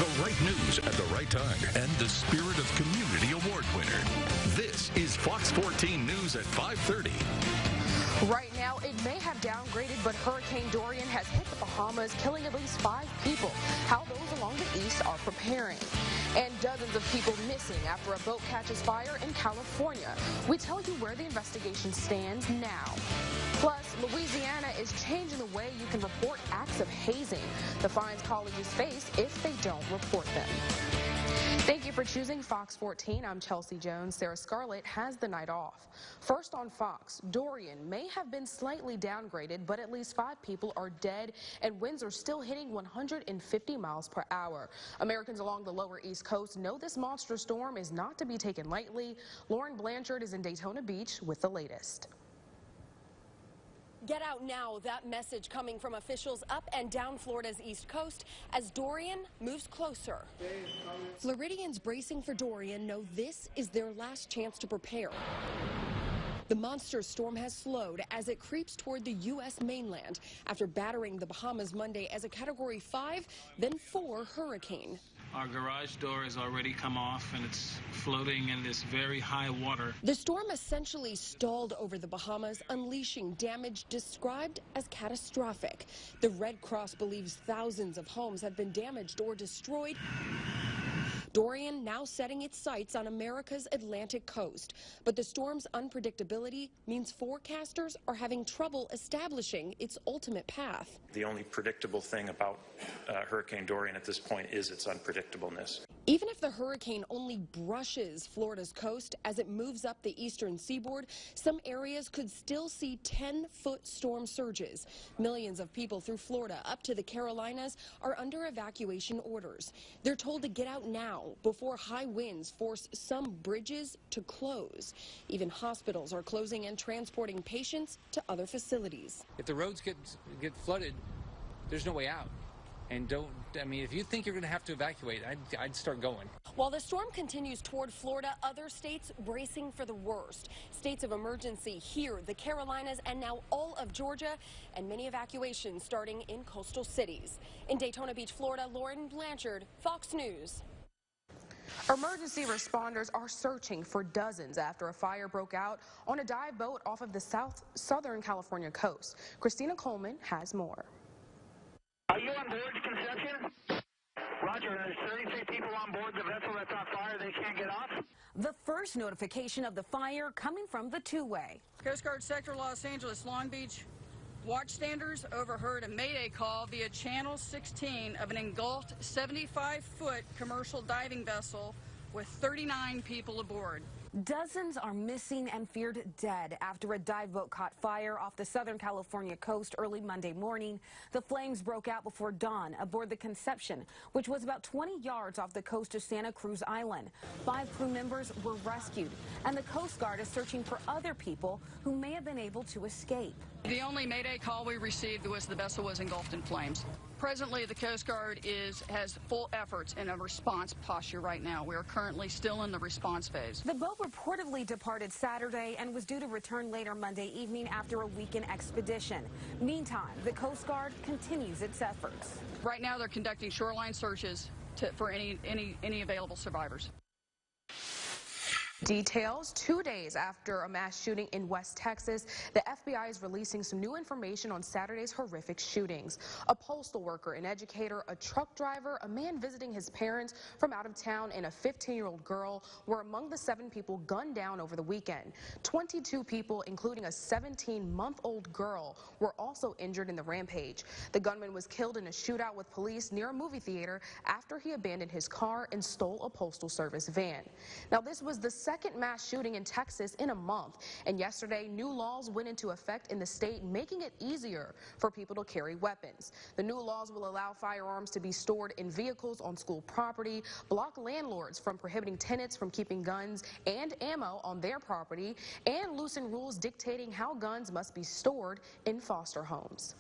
The right news at the right time and the Spirit of Community Award winner. This is Fox 14 News at 5:30. Right now, it may have downgraded, but Hurricane Dorian has hit the Bahamas, killing at least 5 people. How those along the east are preparing. And dozens of people missing after a boat catches fire in California. We tell you where the investigation stands now. Plus, Louisiana is changing the way you can report acts of hazing. The fines colleges face if they don't report them. Thank you for choosing Fox 14. I'm Chelsea Jones. Sarah Scarlett has the night off. First on Fox, Dorian may have been slightly downgraded, but at least 5 people are dead and winds are still hitting 150 miles per hour. Americans along the lower East Coast know this monster storm is not to be taken lightly. Lauren Blanchard is in Daytona Beach with the latest. Get out now, that message coming from officials up and down Florida's East Coast as Dorian moves closer. Floridians bracing for Dorian know this is their last chance to prepare. The monster storm has slowed as it creeps toward the U.S. mainland after battering the Bahamas Monday as a Category 5, then 4 hurricane. Our garage door has already come off and it's floating in this very high water. The storm essentially stalled over the Bahamas, unleashing damage described as catastrophic. The Red Cross believes thousands of homes have been damaged or destroyed. Dorian now setting its sights on America's Atlantic coast. But the storm's unpredictability means forecasters are having trouble establishing its ultimate path. The only predictable thing about Hurricane Dorian at this point is its unpredictableness. Even if the hurricane only brushes Florida's coast as it moves up the eastern seaboard, some areas could still see 10-foot storm surges. Millions of people through Florida up to the Carolinas are under evacuation orders. They're told to get out now before high winds force some bridges to close. Even hospitals are closing and transporting patients to other facilities. If the roads get flooded, there's no way out. And if you think you're going to have to evacuate, I'd start going. While the storm continues toward Florida, other states bracing for the worst. States of emergency here, the Carolinas, and now all of Georgia, and many evacuations starting in coastal cities. In Daytona Beach, Florida, Lauren Blanchard, Fox News. Emergency responders are searching for dozens after a fire broke out on a dive boat off of the southern California coast. Christina Coleman has more. Are you on board the Conception? Roger, there's 33 people on board the vessel that's on fire. They can't get off. The first notification of the fire coming from the two-way. Coast Guard Sector Los Angeles, Long Beach. Watchstanders overheard a mayday call via Channel 16 of an engulfed 75-foot commercial diving vessel with 39 people aboard. Dozens are missing and feared dead after a dive boat caught fire off the Southern California coast early Monday morning. The flames broke out before dawn aboard the Conception, which was about 20 yards off the coast of Santa Cruz Island. 5 crew members were rescued, and the Coast Guard is searching for other people who may have been able to escape. The only mayday call we received was the vessel was engulfed in flames. Presently, the Coast Guard has full efforts in a response posture right now. We are currently still in the response phase. The boat reportedly departed Saturday and was due to return later Monday evening after a weekend expedition. Meantime, the Coast Guard continues its efforts. Right now, they're conducting shoreline searches for any available survivors. Details: 2 days after a mass shooting in West Texas, the FBI is releasing some new information on Saturday's horrific shootings. A postal worker, an educator, a truck driver, a man visiting his parents from out of town, and a 15-year-old girl were among the 7 people gunned down over the weekend. 22 people, including a 17-month-old girl, were also injured in the rampage. The gunman was killed in a shootout with police near a movie theater after he abandoned his car and stole a postal service van. Now, this was the second mass shooting in Texas in a month, and yesterday new laws went into effect in the state, making it easier for people to carry weapons. The new laws will allow firearms to be stored in vehicles on school property, block landlords from prohibiting tenants from keeping guns and ammo on their property, and loosen rules dictating how guns must be stored in foster homes.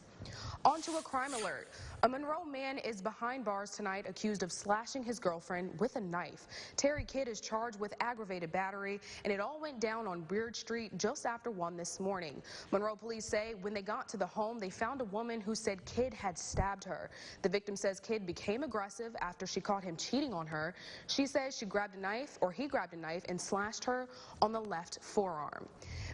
On to a crime alert. A Monroe man is behind bars tonight accused of slashing his girlfriend with a knife. Terry Kidd is charged with aggravated battery, and it all went down on Beard Street just after 1 this morning. Monroe police say when they got to the home, they found a woman who said Kidd had stabbed her. The victim says Kidd became aggressive after she caught him cheating on her. She says he grabbed a knife and slashed her on the left forearm.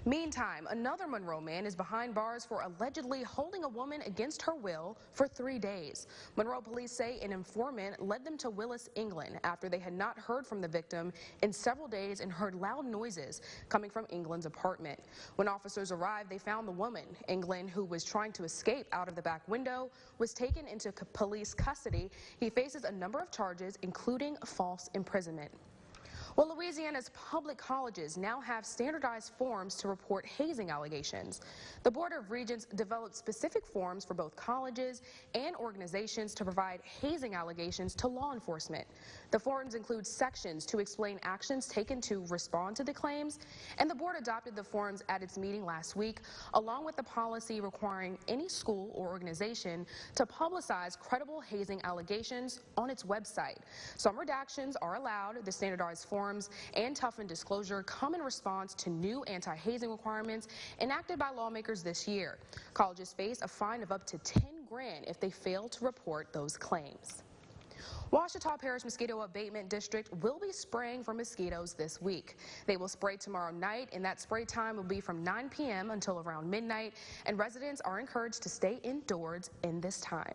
Meantime, another Monroe man is behind bars for allegedly holding a woman against her will for 3 days. Monroe police say an informant led them to Willis, England, after they had not heard from the victim in several days and heard loud noises coming from England's apartment. When officers arrived, they found the woman. England, who was trying to escape out of the back window, was taken into police custody. He faces a number of charges, including false imprisonment. Well, Louisiana's public colleges now have standardized forms to report hazing allegations. The Board of Regents developed specific forms for both colleges and organizations to provide hazing allegations to law enforcement. The forms include sections to explain actions taken to respond to the claims, and the board adopted the forms at its meeting last week, along with the policy requiring any school or organization to publicize credible hazing allegations on its website. Some redactions are allowed. The standardized forms and toughened disclosure come in response to new anti-hazing requirements enacted by lawmakers this year. Colleges face a fine of up to $10 grand if they fail to report those claims. Ouachita Parish Mosquito Abatement District will be spraying for mosquitoes this week. They will spray tomorrow night, and that spray time will be from 9 p.m. until around midnight, and residents are encouraged to stay indoors in this time.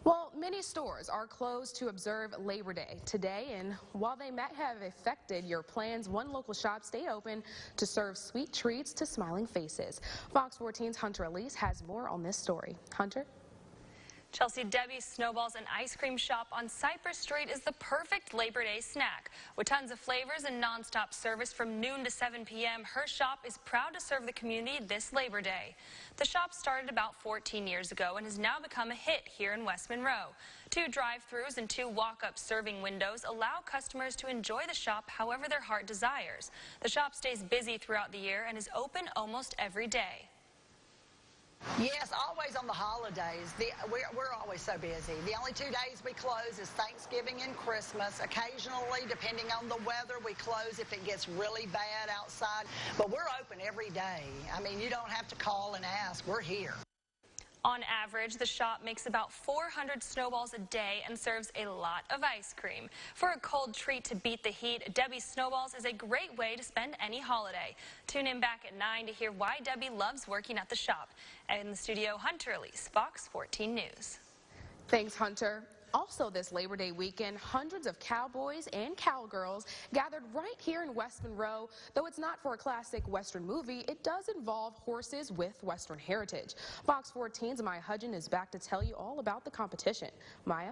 Well, many stores are closed to observe Labor Day today, and while they might have affected your plans, one local shop stayed open to serve sweet treats to smiling faces. Fox 14's Hunter Elise has more on this story. Hunter? Chelsea, Debbie's Snowballs and Ice Cream Shop on Cypress Street is the perfect Labor Day snack. With tons of flavors and nonstop service from noon to 7 p.m., her shop is proud to serve the community this Labor Day. The shop started about 14 years ago and has now become a hit here in West Monroe. 2 drive-thrus and 2 walk-up serving windows allow customers to enjoy the shop however their heart desires. The shop stays busy throughout the year and is open almost every day. Yes, always on the holidays. We're always so busy. The only 2 days we close is Thanksgiving and Christmas. Occasionally, depending on the weather, we close if it gets really bad outside. But we're open every day. I mean, you don't have to call and ask. We're here. On average, the shop makes about 400 snowballs a day and serves a lot of ice cream. For a cold treat to beat the heat, Debbie's Snowballs is a great way to spend any holiday. Tune in back at 9 to hear why Debbie loves working at the shop. In the studio, Hunter Elise, Fox 14 News. Thanks, Hunter. Also this Labor Day weekend, hundreds of cowboys and cowgirls gathered right here in West Monroe. Though it's not for a classic Western movie, it does involve horses with Western heritage. Fox 14's Maya Hudgen is back to tell you all about the competition. Maya?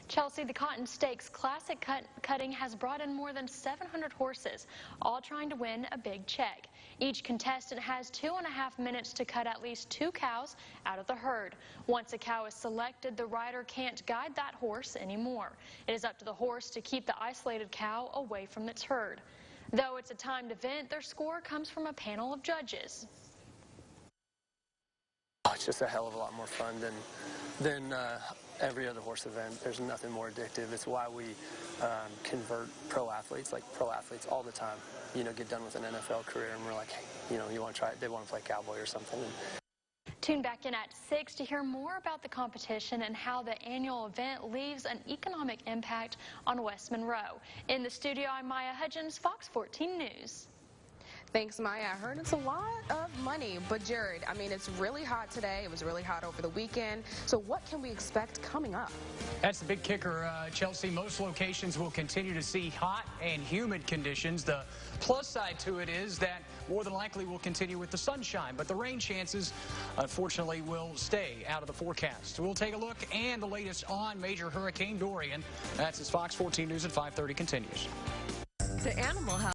Chelsea, the Cotton Stakes Classic Cutting has brought in more than 700 horses, all trying to win a big check. Each contestant has 2.5 minutes to cut at least 2 cows out of the herd. Once a cow is selected, the rider can't guide that horse anymore. It is up to the horse to keep the isolated cow away from its herd. Though it's a timed event, their score comes from a panel of judges. It's just a hell of a lot more fun than every other horse event. There's nothing more addictive. It's why we convert pro athletes all the time. You know, get done with an NFL career and we're like, hey, you know, you want to try it? They want to play cowboy or something. Tune back in at 6 to hear more about the competition and how the annual event leaves an economic impact on West Monroe. In the studio, I'm Maya Hudgens, Fox 14 News. Thanks, Maya. I heard it's a lot of money, but Jared, I mean, it's really hot today. It was really hot over the weekend. So what can we expect coming up? That's the big kicker, Chelsea. Most locations will continue to see hot and humid conditions. The plus side to it is that more than likely we'll continue with the sunshine, but the rain chances, unfortunately, will stay out of the forecast. We'll take a look and the latest on Major Hurricane Dorian. That's as Fox 14 News at 5:30 continues. To Animal Health.